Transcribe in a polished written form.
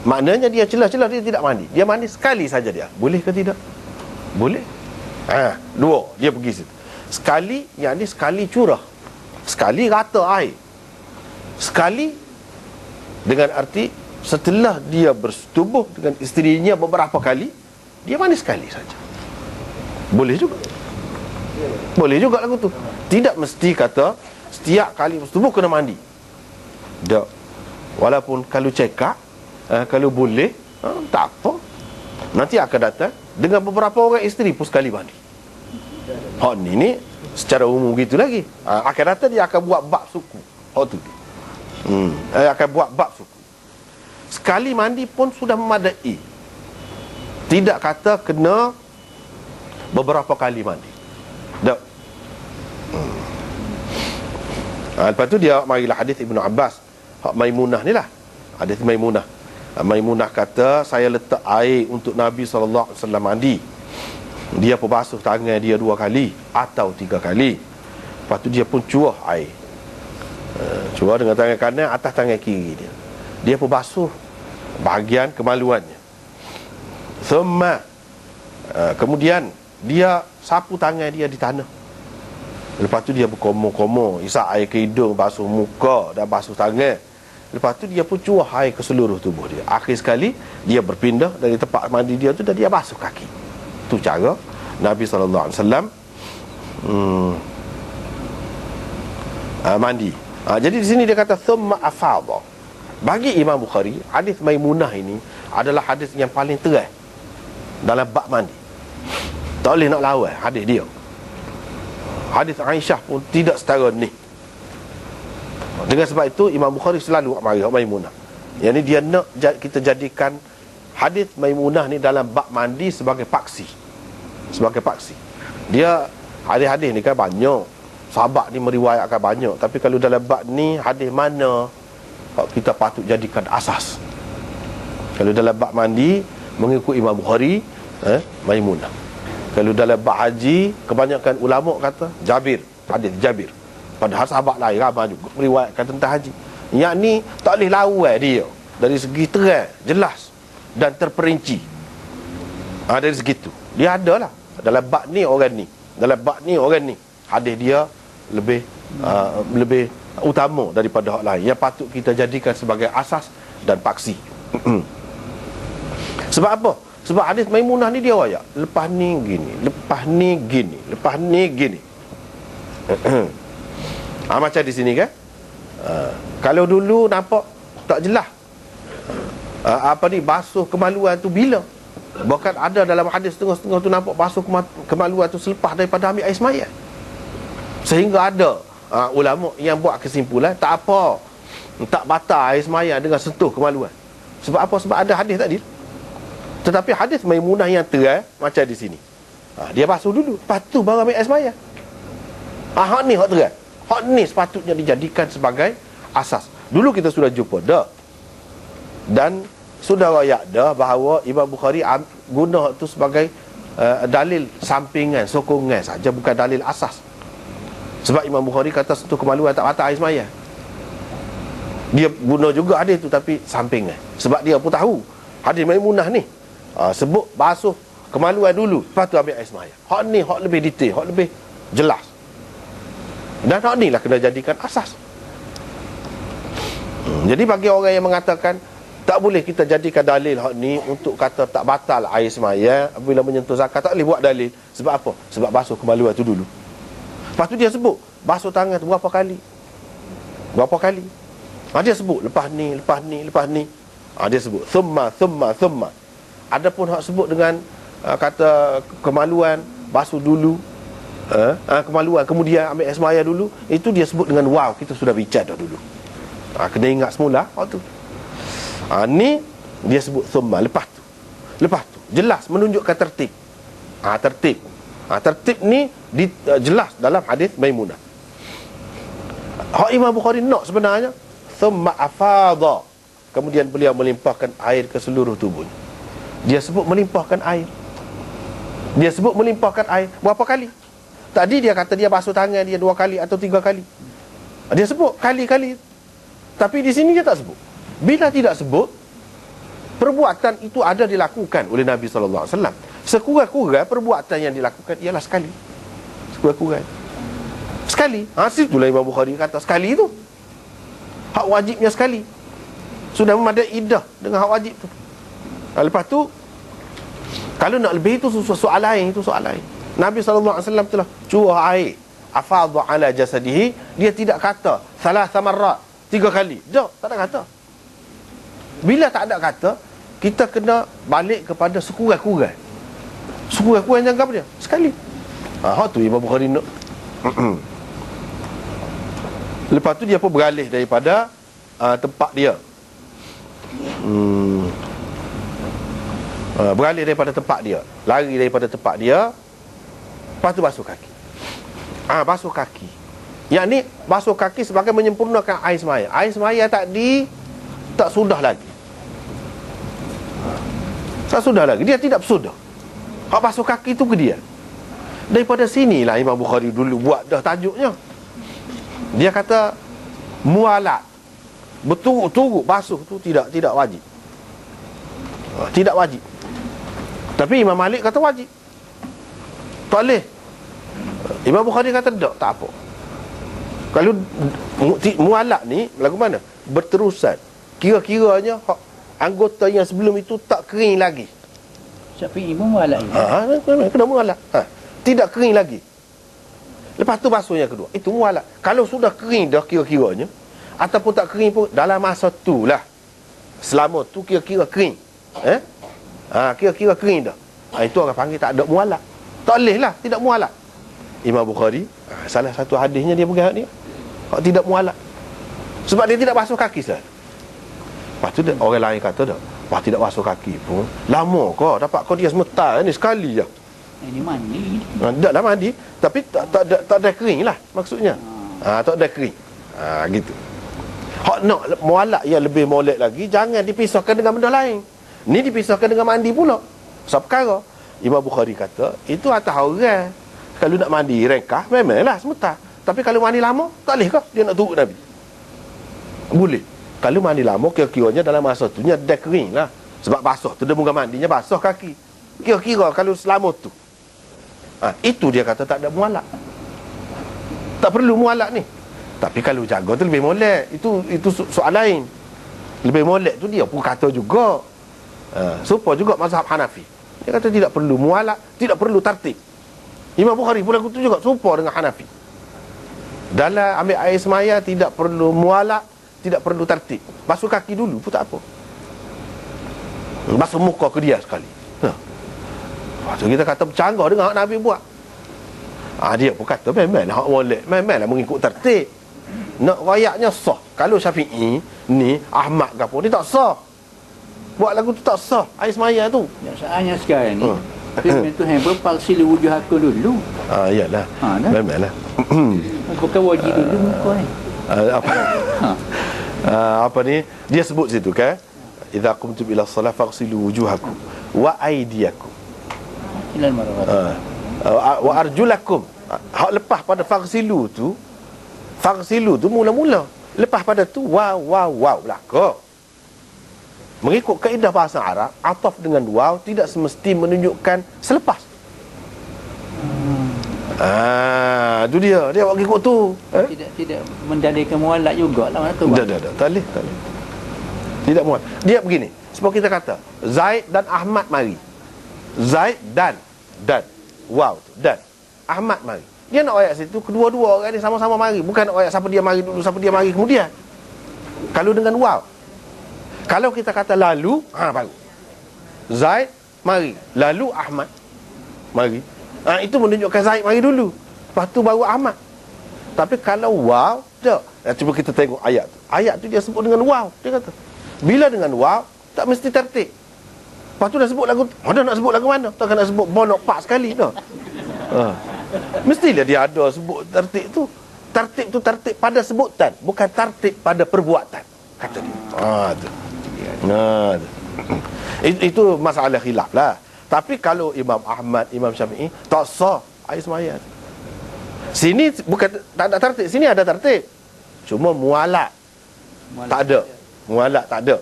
Maknanya dia celah-celah dia tidak mandi. Dia mandi sekali saja dia. Boleh ke tidak? Boleh. Dua, dia pergi situ. Sekali, yang ni sekali curah. Sekali rata air. Sekali dengan arti setelah dia bersetubuh dengan isterinya beberapa kali, dia mandi sekali saja. Boleh juga. Boleh juga lagu tu. Tidak mesti kata setiap kali bersetubuh kena mandi. Tak. Walaupun kalau cekak, kalau boleh, tak apa. Nanti akan datang dengan beberapa orang isteri pun sekali mandi. Hak ni secara umum gitu lagi. Akan datang dia akan buat bab suku. Hak tu. Akan buat bab suku. Sekali mandi pun sudah memadai. Tidak kata kena beberapa kali mandi. Tak. Lepas tu dia marilah hadis Ibnu Abbas, hak Maimunah ni lah. Hadis Maimunah. Maimunah kata, saya letak air untuk Nabi SAW mandi. Dia pun basuh tangan dia 2 kali atau 3 kali. Lepas tu dia pun cuah air. Cuah dengan tangan kanan atas tangan kiri dia. Dia pun basuh bahagian kemaluannya. Kemudian dia sapu tangan dia di tanah. Lepas tu dia berkomor-komor, isap air ke hidung, basuh muka dan basuh tangan. Lepas tu dia pun cuah air ke seluruh tubuh dia. Akhir sekali dia berpindah dari tempat mandi dia tu dan dia basuh kaki. Tu cara Nabi SAW mandi. Jadi di sini dia kata thumma afadha. Bagi Imam Bukhari, hadis Maimunah ini adalah hadis yang paling terang dalam bab mandi. Tak boleh nak lawan hadis dia. Hadis Aisyah pun tidak setara ni. Dengan sebab itu Imam Bukhari selalu mari Maimunah. Yang ni dia nak kita jadikan hadis Maimunah ni dalam bab mandi sebagai paksi. Sebagai paksi. Dia hadis-hadis ni kan banyak. Sahabat ni meriwayatkan banyak. Tapi kalau dalam bab ni hadis mana kita patut jadikan asas? Kalau dalam bab mandi mengikut Imam Bukhari, Maimunah. Kalau dalam bab haji, kebanyakan ulama kata Jabir, hadis Jabir. Padahal sahabat lain ramai juga meriwayatkan tentang haji. Yang ni tak boleh lawan dia dari segi terang, jelas dan terperinci. Dari segi tu dia ada lah. Dalam bab ni orang ni, dalam bab ni orang ni, hadis dia lebih utama daripada hak lain yang patut kita jadikan sebagai asas dan paksi. Sebab apa? Sebab hadis Maimunah ni dia wayak, lepas ni gini, lepas ni gini, lepas ni gini. Macam di sini kan, kalau dulu nampak tak jelas, basuh kemaluan tu bila? Bahkan ada dalam hadis setengah-setengah tu nampak basuh kemaluan tu selepas daripada ambil air sembahyang. Sehingga ada ulama yang buat kesimpulan tak apa, tak batal air sembahyang dengan sentuh kemaluan. Sebab apa? Sebab ada hadis tadi. Tetapi hadis Maimunah yang terang macam di sini, dia basuh dulu, lepas tu baru ambil air sembahyang. Hak ni hak terang. Hak ni sepatutnya dijadikan sebagai asas. Dulu kita sudah jumpa dah, dan sudah rakyat dah bahawa Imam Bukhari guna itu sebagai dalil sampingan, sokongan saja, bukan dalil asas. Sebab Imam Bukhari kata sentuh kemaluan tak batal air sembahyang. Dia guna juga hadis tu tapi sampingan. Sebab dia pun tahu hadis Maimunah ni sebut basuh kemaluan dulu, lepas tu ambil air sembahyang. Hak ni hak lebih detail, hak lebih jelas. Dan hak ni lah kena jadikan asas. Jadi bagi orang yang mengatakan tak boleh kita jadikan dalil hak ni untuk kata tak batal air sembahyang apabila menyentuh zakat, tak boleh buat dalil. Sebab apa? Sebab basuh kemaluan tu dulu. Lepas tu dia sebut basuh tangan tu berapa kali. Berapa kali? Dia sebut lepas ni, lepas ni, lepas ni. Dia sebut thumma. Adapun hak sebut dengan kata kemaluan basuh dulu, kemaluan kemudian ambil air sembahyang dulu, itu dia sebut dengan waw. Kita sudah bicara dah dulu. Kena ingat semula waktu tu. Ni dia sebut thumma, lepas tu jelas menunjukkan tertib. Tertib ni jelas dalam hadis Maimunah. Hak Imam Bukhari nak sebenarnya thumma afadha, kemudian beliau melimpahkan air ke seluruh tubuhnya. Dia sebut melimpahkan air. Berapa kali? Tadi dia kata dia basuh tangan dia 2 kali atau 3 kali. Dia sebut kali-kali. Tapi di sini dia tak sebut. Bila tidak sebut, Perbuatan itu ada dilakukan oleh Nabi SAW. Sekurang-kurang perbuatan yang dilakukan ialah sekali. Sekurang-kurang sekali. Situlah Imam Bukhari kata sekali tu. Hak wajibnya sekali. Sudah memadai iddah dengan hak wajib tu. Lepas tu, kalau nak lebih itu soal lain. Itu soal lain. Nabi SAW telah curah air afadha ala jasadihi. Dia tidak kata salah samarat 3 kali. Tak ada kata. Bila tak ada kata, kita kena balik kepada sekurang-kurang. Sekurang-kurang jangka apa dia? Sekali. Hak tu Imam Bukhari nak. Lepas tu dia pun beralih daripada tempat dia. Beralih daripada tempat dia, lari daripada tempat dia. Lepas tu basuh kaki. Basuh kaki. Yang ni basuh kaki sebagai menyempurnakan air semaya. Air semaya tadi tak sudah lagi. Tak sudah lagi. Dia tidak bersudah. Hak basuh kaki tu ke dia. Daripada sinilah Imam Bukhari dulu buat dah tajuknya. Dia kata mualat, berturut-turut basuh tu tidak wajib. Tidak wajib. Tapi Imam Malik kata wajib. Tak boleh. Imam Bukhari kata tak apa. Kalau mualat ni lagu mana? Berterusan. Kira-kiranya anggota yang sebelum itu tak kering lagi. Syafi'i pun mualat. Kena mualat. Tidak kering lagi. Lepas tu basuh yang kedua. Itu mualat. Kalau sudah kering dah kira-kiranya, ataupun tak kering pun dalam masa tu lah, selama tu kira-kira kering. Kira-kira kering dah. Itu orang panggil tak ada mualat. Tak boleh lah tidak mualat. Imam Bukhari salah satu hadisnya dia pegang ni, tidak mualat. Sebab dia tidak basuh kaki sah. Lepas tu orang lain kata dah, wah tidak basuh kaki pun lama kau dapat kau dia semetar ni sekali je. Ini mandi. Tak lah mandi, tapi tak ada kering lah maksudnya. Tak ada kering. Gitu. Hak nak mualak yang lebih molek lagi, jangan dipisahkan dengan benda lain. Ni dipisahkan dengan mandi pula. Sebab perkara Imam Bukhari kata itu atas orang. Kalau nak mandi rengkah memanglah semetar. Tapi kalau mandi lama, tak boleh ke dia nak turut Nabi? Boleh. Kalau mandi lama, kira-kiranya dalam masa tu nya dah kering lah. Sebab basuh tu dia bukan mandinya basuh kaki. Kira-kira kalau selama tu, itu dia kata tak ada mualak. Tak perlu mualak ni. Tapi kalau jaga tu lebih molek. Itu soal lain. Lebih molek tu dia pun kata juga. Supaya juga mazhab Hanafi. Dia kata tidak perlu mualak, tidak perlu tartib. Imam Bukhari pun lagu tu juga serupa dengan Hanafi. Dalam ambil air semaya tidak perlu mualak, tidak perlu tartib. Basuh kaki dulu pun tak apa. Basuh muka ke dia sekali. So kita kata bercanggah dengan hak Nabi buat. Dia pun kata memanglah hak molek, memanglah mengikut tertib. Nak rayaknya sah. Kalau Syafi'i ni Ahmad ke apa ni tak sah. Buat lagu tu tak sah. Air semaya tu. Ya soalnya sekarang ni firman Tuhan pun palsil wujud aku dulu. Iyalah. Memanglah. Bukan wajib dulu muka ni. Apa ni? Dia sebut situ kan. Idza qumtum ila shalah faghsilu wujuhakum wa aydiyakum. Ilal marafiq. Wa arjulakum. Hak lepas pada faghsilu tu mula-mula. Lepas pada tu wow belaka. Mengikut kaedah bahasa Arab, ataf dengan waw tidak semesti menunjukkan selepas. Itu dia buat ikut tu. Tidak mendalilkan mualak jugalah mana tu. Tak boleh. Tidak muat. Dia begini, sebab kita kata Zaid dan Ahmad mari. Zaid dan wow tu dan Ahmad mari. Dia nak ayat situ kedua-dua orang ni sama-sama mari, bukan nak ayat siapa dia mari dulu, siapa dia mari kemudian. Kalau dengan wow. Kalau kita kata lalu, baru Zaid mari, lalu Ahmad mari. Itu menunjukkan Zaid mari dulu, lepas tu baru Ahmad. Tapi kalau wow, tak. Cuba kita tengok ayat tu. Ayat tu dia sebut dengan wow. Dia kata bila dengan wow, tak mesti tertib. Lepas tu dah sebut lagu, mana nak sebut lagu mana? Takkan nak sebut bonok pak sekali dah. Mestilah dia ada sebut tertib tu. Tertib tu tertib pada sebutan, bukan tertib pada perbuatan, kata dia. Tu. Itu masalah khilaf lah. Tapi kalau Imam Ahmad, Imam Syafi'i tak sah air semaya. Sini bukan tak ada tertib, sini ada tertib. Cuma mualak tak ada. Mualak tak ada.